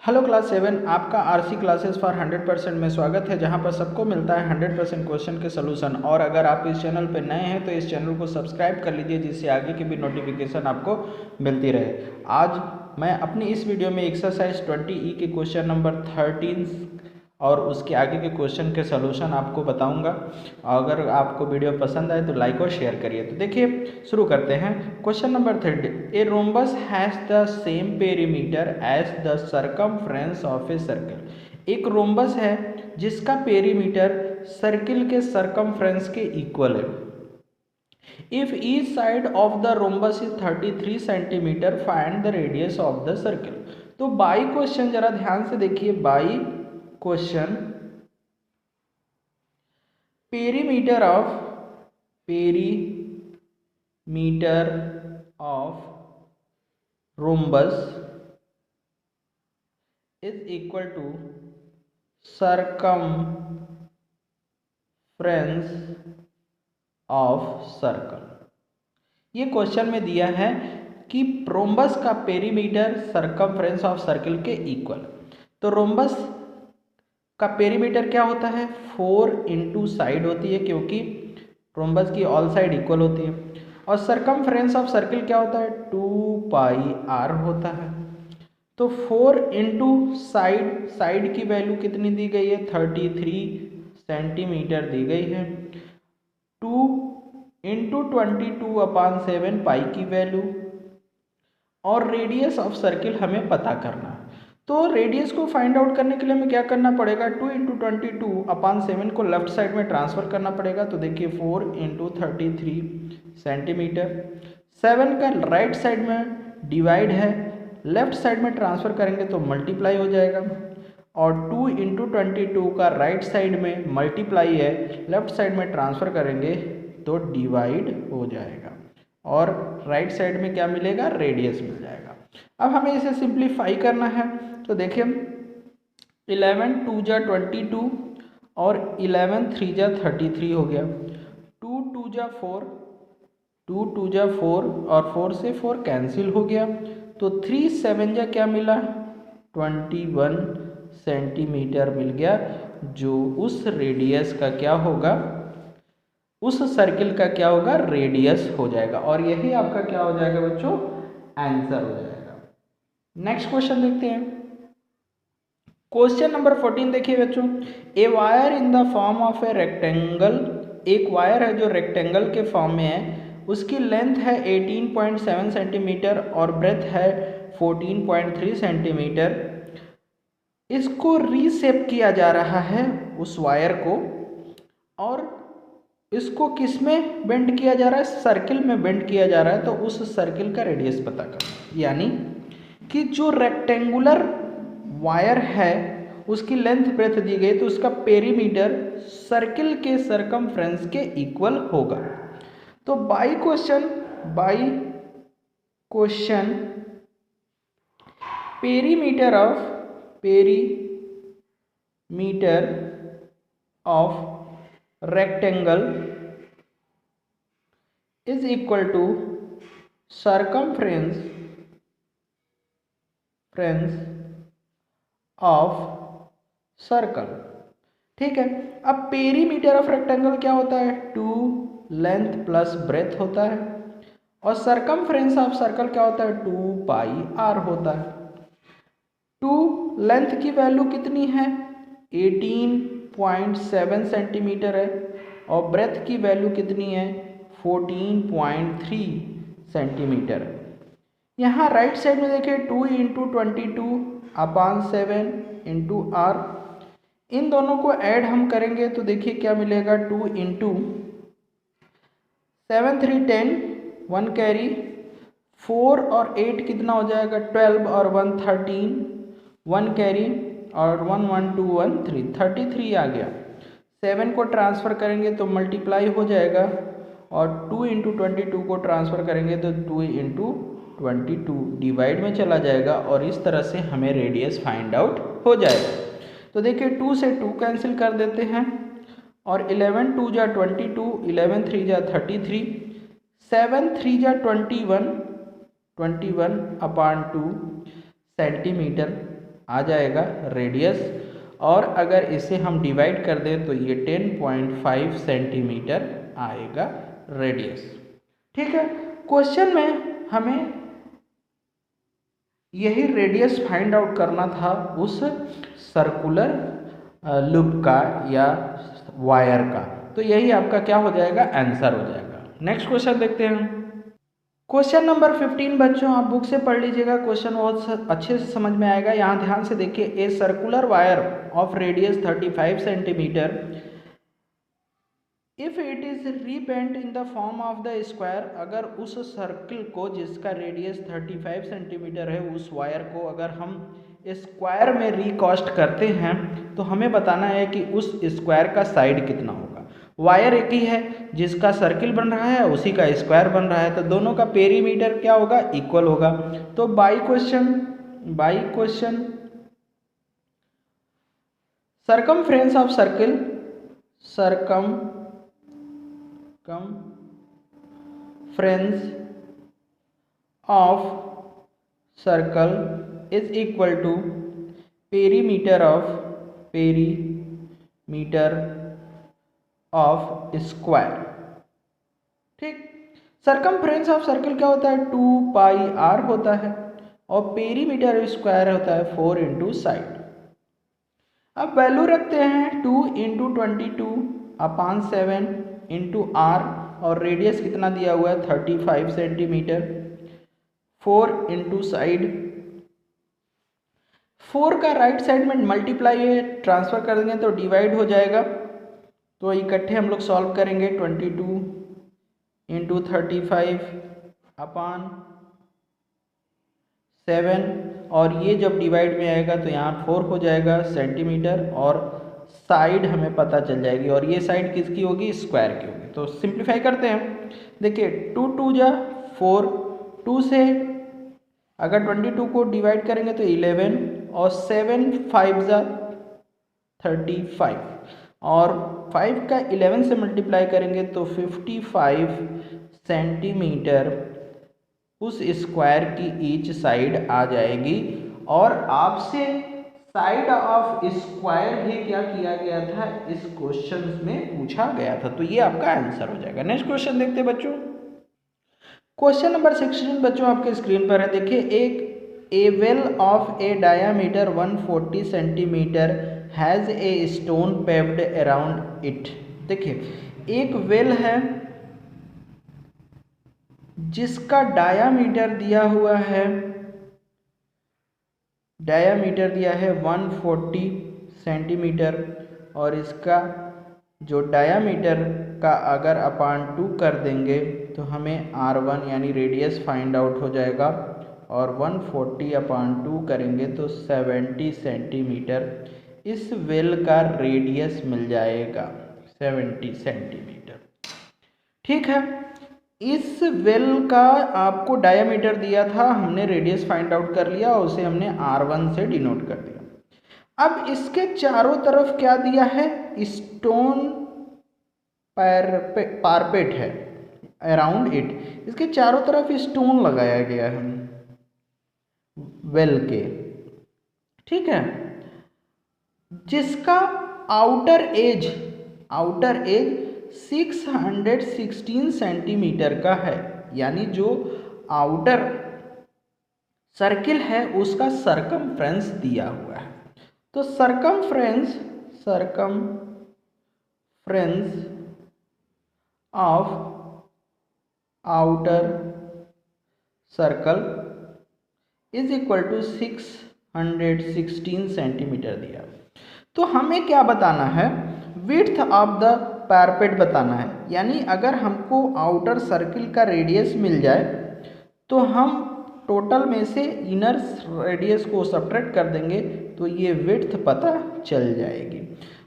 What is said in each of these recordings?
Hello class 7, आपका RC classes for 100% में स्वागत है, जहां पर सबको मिलता है 100% क्वेश्चन के सलूशन। और अगर आप इस चैनल पर नए हैं तो इस चैनल को सब्सक्राइब कर लीजिए, जिससे आगे की भी नोटिफिकेशन आपको मिलती रहे। आज मैं अपनी इस वीडियो में एक्सरसाइज 20E के क्वेश्चन नंबर 13 और उसके आगे के क्वेश्चन के सलूशन आपको बताऊंगा। अगर आपको वीडियो पसंद आए तो लाइक और शेयर करिए। तो देखिए, शुरू करते हैं। Question number 30, a rhombus has the same perimeter as the circumference of a circle. एक रोम्बस है जिसका पेरीमीटर सर्किल के सर्कमफ्रेंस के इक्वल है। If each side of the rhombus is 33 centimetre, find the radius of the circle. तो by question जरा ध्यान से देखिए। By question, perimeter of rhombus is equal to circumference of circle. ये question में दिया है कि रोम्बस का पेरीमीटर सरकमफ्रेंस ऑफ सर्कल के इक्वल। तो रोम्बस का पेरीमीटर क्या होता है? 4 इंटू साइड होती है, क्योंकि रोम्बस की ऑल साइड इक्वल होती है। और सरकमफ्रेंस ऑफ सर्कल क्या होता है? 2πr होता है। तो 4 इंटू साइड की वैल्यू कितनी दी गई है? 33 सेंटीमीटर दी गई है। 2 इंटू 22/7 पाई की वैल्यू। और रेडियस ऑफ सर्किल हमें पता करना है। तो रेडियस को फाइंड आउट करने के लिए हमें क्या करना पड़ेगा? 2 इंटू 22/7 को लेफ्ट साइड में ट्रांसफर करना पड़ेगा। तो देखिए 4 इंटू 33 सेंटीमीटर। 7 का राइट साइड में डिवाइड है, लेफ्ट साइड में ट्रांसफर करेंगे तो मल्टीप्लाई हो जाएगा। और 2 इंटू 22 का राइट साइड में मल्टीप्लाई है, लेफ्ट साइड में ट्रांसफर करेंगे तो डिवाइड हो जाएगा। और राइट साइड में क्या मिलेगा? रेडियस मिल जाएगा। अब हमें इसे सिंप्लीफाई करना है। तो देखिए 11 2 जा 22 और 11 3 जा 33 हो गया। 2 2 जा 4, 2 2 जा 4 और 4 से 4 कैंसिल हो गया। तो 3 7 जा क्या मिला? 21 सेंटीमीटर मिल गया, जो उस रेडियस का क्या होगा? उस सर्किल का क्या होगा? रेडियस हो जाएगा। और यही आपका क्या हो जाएगा बच्चों? आंसर हो जाएगा। नेक्स्ट क्वेश्चन देखते हैं। क्वेश्चन नंबर 14 देखिए बच्चों। A wire in the form of a rectangle. एक वायर है जो रेक्टेंगल के फॉर्म में है। उसकी लेंथ है 18.7 सेंटीमीटर और ब्रेथ है 14.3 सेंटीमीटर। इसको रीसेप किया जा रहा है, उस वायर को। और इसको किस में बेंड किया जा रहा है? सर्किल में बेंड किया जा रहा है। तो उस सर्किल का रेडियस पता करना, यानी कि जो रेक्टेंगुलर वायर है उसकी लेंथ ब्रेथ दी गई, तो उसका पेरीमीटर सर्किल के सरकमफ्रेंस के इक्वल होगा। तो by question perimeter of rectangle is equal to circumference of circle. ठीक है। अब पेरीमीटर ऑफ रेक्टेंगल क्या होता है? 2 लेंथ प्लस ब्रेथ होता है। और सरकमफ्रेंस ऑफ सर्कल क्या होता है? 2πr होता है। 2 लेंथ की वैल्यू कितनी है? 18.7 सेंटीमीटर है। और ब्रेथ की वैल्यू कितनी है? 14.3 सेंटीमीटर। यहाँ राइट साइड में देखिए 2 इंटू 22/7 इंटू आर। इन दोनों को ऐड हम करेंगे तो देखिए क्या मिलेगा? 2 इंटू 7 3 10, 1 कैरी, 4 और 8 कितना हो जाएगा? 12 और 1 13, 1 कैरी और 1 1 2 1 3, 33 आ गया। 7 को ट्रांसफ़र करेंगे तो मल्टीप्लाई हो जाएगा। और 2 इंटू 22 को ट्रांसफ़र करेंगे तो 2 इंटू 22 डिवाइड में चला जाएगा। और इस तरह से हमें रेडियस फाइंड आउट हो जाएगा। तो देखिए 2 से 2 कैंसिल कर देते हैं। और 11 2 जा 22, 11 3 जा 33, 7 3 जा 21/2 सेंटीमीटर। आ जाएगा रेडियस, और अगर इसे हम डिवाइड कर दें तो ये 10.5 सेंटीमीटर आएगा रेडियस। ठीक है, क्वेश्चन में हमें यही रेडियस फाइंड आउट करना था उस सर्कुलर लूप का या वायर का, तो यही आपका क्या हो जाएगा, आंसर हो जाएगा। नेक्स्ट क्वेश्चन देखते हैं। क्वेश्चन नंबर 15 बच्चों आप बुक से पढ़ लीजिएगा, क्वेश्चन बहुत अच्छे से समझ में आएगा। यहाँ ध्यान से देखिए, a circular wire of radius 35 centimetre if it is rebent in the form of the square, अगर उस सर्किल को जिसका रेडियस 35 सेंटीमीटर है उस वायर को अगर हम स्क्वायर में रिकास्ट करते हैं तो हमें बताना है कि उस स्क्वायर का साइड कितना होगा। वायर एक ही है, जिसका सर्किल बन रहा है उसी का स्क्वायर बन रहा है, तो दोनों का पेरीमीटर क्या होगा, इक्वल होगा। तो by question circumference of circle, circumference of circle is equal to perimeter of square। ठीक, सरकमफ्रेंस ऑफ सर्किल क्या होता है, 2 पाई r होता है, और पेरीमीटर स्क्वायर होता है 4 इंटू साइड। अब वैल्यू रखते हैं 2 इंटू 22/7 इंटू आर, और रेडियस कितना दिया हुआ है 35 सेंटीमीटर, 4 इंटू साइड, 4 का राइट साइड में मल्टीप्लाई है, ट्रांसफर कर देंगे तो डिवाइड हो जाएगा। तो इकट्ठे हम लोग सॉल्व करेंगे, 22 इंटू 35/7, और ये जब डिवाइड में आएगा तो यहाँ 4 हो जाएगा सेंटीमीटर, और साइड हमें पता चल जाएगी, और ये साइड किसकी होगी, स्क्वायर की होगी। तो सिंप्लीफाई करते हैं, देखिए 2 2 जा 4, 2 से अगर 22 को डिवाइड करेंगे तो 11, और 7 5 जा 35, और 5 का 11 से मल्टीप्लाई करेंगे तो 55 सेंटीमीटर उस स्क्वायर की ईच साइड आ जाएगी। और आपसे साइड ऑफ स्क्वायर भी क्या किया गया था, इस क्वेश्चन में पूछा गया था, तो ये आपका आंसर हो जाएगा। नेक्स्ट क्वेश्चन देखते हैं बच्चों। क्वेश्चन नंबर 16 बच्चों आपके स्क्रीन पर है, देखिए a well of a diameter 140 centimetre has a stone paved around it. देखिए एक वेल है जिसका डायामीटर दिया हुआ है, डायामीटर दिया है 140 सेंटीमीटर, और इसका जो डायामीटर का अगर अपान 2 कर देंगे तो हमें R1 यानी रेडियस फाइंड आउट हो जाएगा, और 140/2 करेंगे तो 70 सेंटीमीटर इस वेल का रेडियस मिल जाएगा, 70 सेंटीमीटर। ठीक है, इस वेल का आपको डायामीटर दिया था, हमने रेडियस फाइंड आउट कर लिया और उसे हमने R1 से डिनोट कर दिया। अब इसके चारों तरफ क्या दिया है, स्टोन पारपेट है अराउंड इट, इसके चारों तरफ स्टोन लगाया गया है वेल के। ठीक है, जिसका आउटर एज 616 सेंटीमीटर का है, यानी जो आउटर सर्किल है उसका सरकमफ्रेंस दिया हुआ है। तो circumference of outer circle is equal to 616 centimetre दिया। तो हमें क्या बताना है, विड्थ ऑफ द पैरपेट बताना है, यानी अगर हमको आउटर सर्किल का रेडियस मिल जाए तो हम टोटल में से इनर रेडियस को सब्ट्रैक्ट कर देंगे तो ये विड्थ पता चल जाएगी।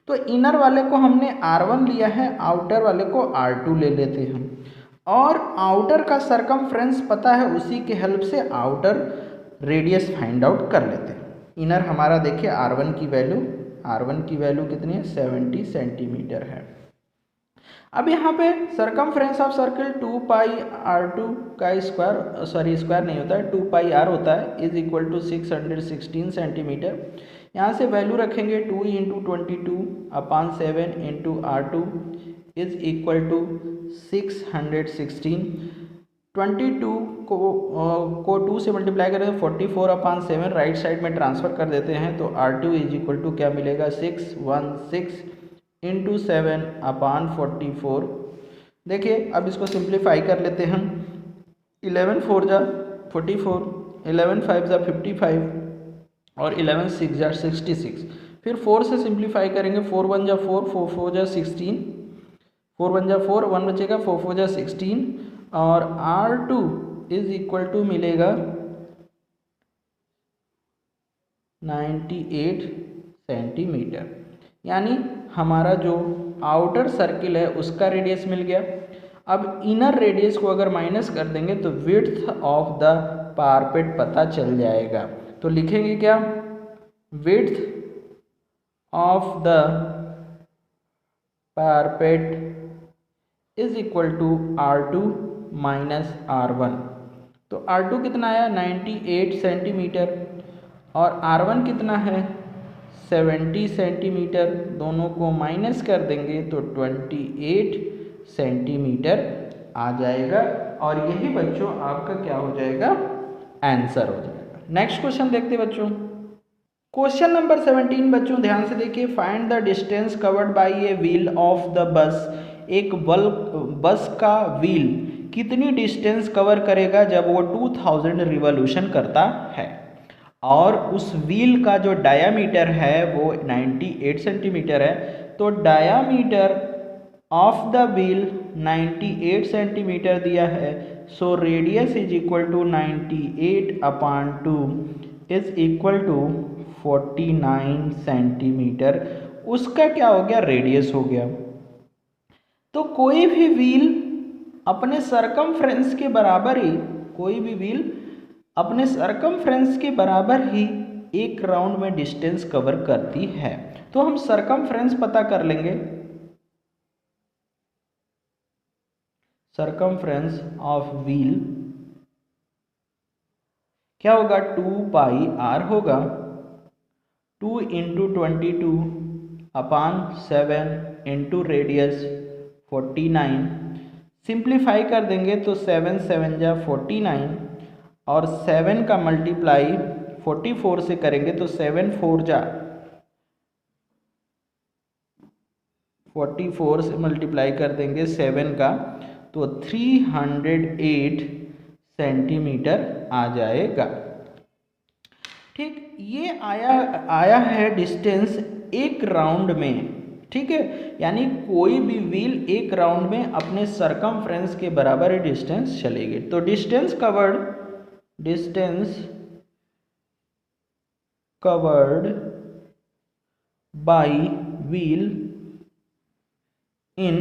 तो इनर वाले को हमने R1 लिया है, आउटर वाले को R2 ले लेते हैं, और आउटर का सरकमफ्रेंस पता है, उसी के हेल्प से आउटर रेडियस फाइंड आउट कर लेते हैं। इनर हमारा देखिए R1 की वैल्यू कितनी है, 70 सेंटीमीटर है। अब यहाँ पे सरकमफ्रेंस ऑफ सर्कल 2πr2 का स्क्वायर, सॉरी स्क्वायर नहीं होता है, 2πr होता है, इज इक्वल टू 616 सेंटीमीटर। यहाँ से वैल्यू रखेंगे 2 into 22/7 into R2 is equal to 616। 22 को 2 से मल्टीप्लाई करें 44/7 राइट साइड में ट्रांसफ़र कर देते हैं, तो R2 इज इक्वल टू क्या मिलेगा, 616 इंटू 7/44। देखिए अब इसको सिंप्लीफाई कर लेते हैं हम। 11 4 जा 44, 11 5 जा 55 और 11 6 जा 66। फिर 4 से सिंप्लीफाई करेंगे, 4 1 जा 4, 4 4 जा 16, 4 1 जा 4, 1 बचेगा, 4 4 जा 16 और R2 इज इक्वल टू मिलेगा 98 सेंटीमीटर। यानी हमारा जो आउटर सर्किल है उसका रेडियस मिल गया। अब इनर रेडियस को अगर माइनस कर देंगे तो विड्थ ऑफ द पारपेट पता चल जाएगा। तो लिखेंगे क्या, width of the parapet is equal to R2 minus R1। तो R2 कितना आया, 98 सेंटीमीटर और R1 कितना है, 70 सेंटीमीटर। दोनों को माइनस कर देंगे तो 28 सेंटीमीटर आ जाएगा और यही बच्चों आपका क्या हो जाएगा, आंसर हो जाएगा। नेक्स्ट क्वेश्चन देखते बच्चों। क्वेश्चन नंबर 17 बच्चों ध्यान से देखिए। Find the distance covered bye a wheel of the bus. एक बस का व्हील कितनी डिस्टेंस कवर करेगा जब वो 2000 रिवॉल्यूशन करता है, और उस व्हील का जो डायामीटर है वो 98 सेंटीमीटर है। तो diameter of the wheel 98 centimetre दिया है, so radius is equal to 98/2 is equal to 49 centimetre. उसका क्या हो गया, रेडियस हो गया। तो कोई भी व्हील अपने सरकमफ्रेंस के बराबर ही, कोई भी व्हील अपने सरकमफ्रेंस के बराबर ही एक राउंड में डिस्टेंस कवर करती है। तो हम सरकमफ्रेंस पता कर लेंगे। सरकमफ्रेंस ऑफ व्हील क्या होगा, 2πr होगा, 2 इंटू 22/7 इंटू रेडियस 49। सिंप्लीफाई कर देंगे तो 7 7 जा 49 और 7 का मल्टीप्लाई 44 से करेंगे तो 7 4 जा 44 से मल्टीप्लाई कर देंगे 7 का तो 308 सेंटीमीटर आ जाएगा। ठीक, ये आया है डिस्टेंस एक राउंड में। ठीक है, यानी कोई भी व्हील एक राउंड में अपने सरकमफ्रेंस के बराबर ही डिस्टेंस चलेगी। तो distance covered by wheel in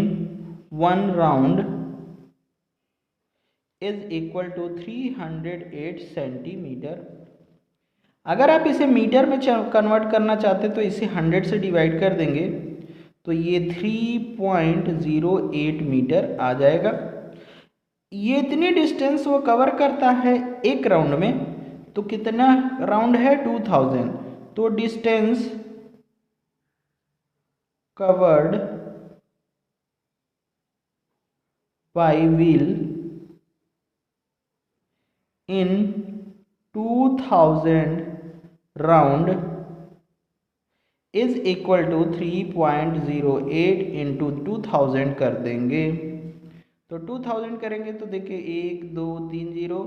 one round is equal to 308 centimetre. अगर आप इसे मीटर में कन्वर्ट करना चाहते तो इसे 100 से डिवाइड कर देंगे तो ये 3.08 मीटर आ जाएगा। ये इतनी डिस्टेंस वो कवर करता है एक राउंड में। तो कितना राउंड है, 2000। तो distance covered by wheel in 2000 round is equal to 3.08 into 2000 कर देंगे। तो 2000 करेंगे तो देखिए 1 2 3 0,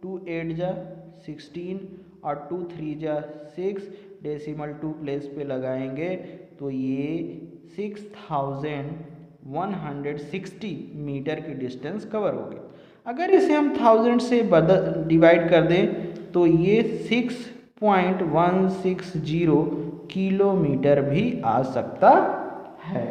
2 8 जा 16 और 2 3 जा 6, डेसिमल 2 प्लेस पे लगाएंगे तो ये 6160 मीटर की डिस्टेंस कवर होगी। अगर इसे हम 1000 से डिवाइड कर दें तो ये 6.160 किलोमीटर भी आ सकता है।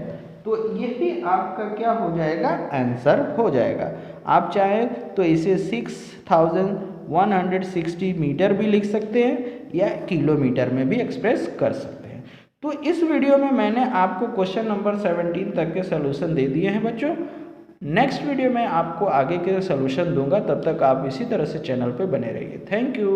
तो यही आपका क्या हो जाएगा, आंसर हो जाएगा। आप चाहें तो इसे 6160 मीटर भी लिख सकते हैं या किलोमीटर में भी एक्सप्रेस कर सकते हैं। तो इस वीडियो में मैंने आपको क्वेश्चन नंबर 17 तक के सोल्यूशन दे दिए हैं बच्चों। नेक्स्ट वीडियो में आपको आगे के सोल्यूशन दूंगा, तब तक आप इसी तरह से चैनल पे बने रहिए। Thank you.